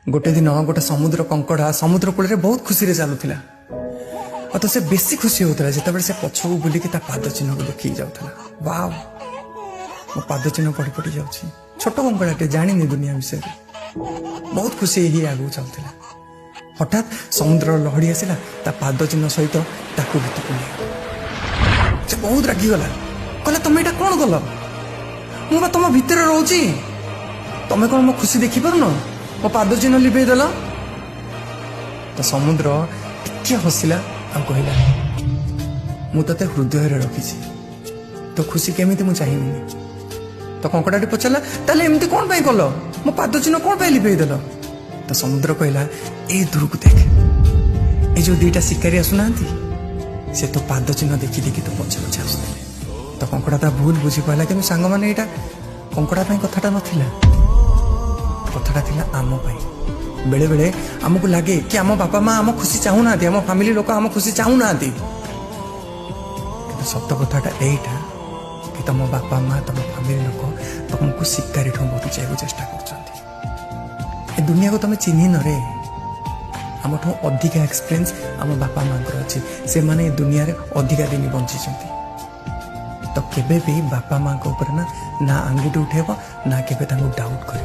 गोटे दिन गोटे समुद्र कंकड़ा समुद्र कूल बहुत खुशी चलुला और तो से बेसी खुशी होता जिते से पछक बुलिकी पाद चिन्ह को देखिए जाऊला वाव मो पाद चिन्ह पड़ पड़ जा छोट कंकड़ाटे जानी दुनिया विषय बहुत खुशी ही आगू चलता हठात समुद्र लहड़ी आसला पाद चिन्ह सहित ताकू भीतर से बहुत रागिगला कहला तुम यहाँ कौन कल मुझे तुम भितर रोची तुम्हें कौन मो खुशी देखी पार मो पाद चिन्ह लिभे देल तो समुद्र टिके हसिला आ कहला मु ते हृदय रखी तो खुशी केमी मुझे चाहिए तो कंकड़ा पचारा ताले एमती कौन पाई कल मो पाद चिन्ह कौन पाई लिभे देल तो समुद्र कहला ए दूर को देख ये जो दुईटा शिकारी आसुना से तो पाद चिन्ह देखी देखी तो पछे पछे आसुले तो कंकड़ा ता भूल बुझी पाला कि सांग मैंने यहाँ कंकड़ा कथाटा नाला कथाटा थिला आम बेले बेले आमको लगे कि आम बापा माँ आम खुशी चाहूना आम फैमिली लोक आम खुशी चाहूना सत कथाटा यहीटा कि तुम बापा माँ तुम फैमिली लोक तुमको शिकारी ठूँ बचाई चेष्टा कर दुनिया को तुम चिन्ह न रे आम ठूँ अधिका एक्सपीरियंस आम बापा माँ अच्छे से माने दुनिया रे अधिका दिन बंची तो केबे भी बापा माँ ऊपर ना आंगुठी उठेब ना केबे डाउट कर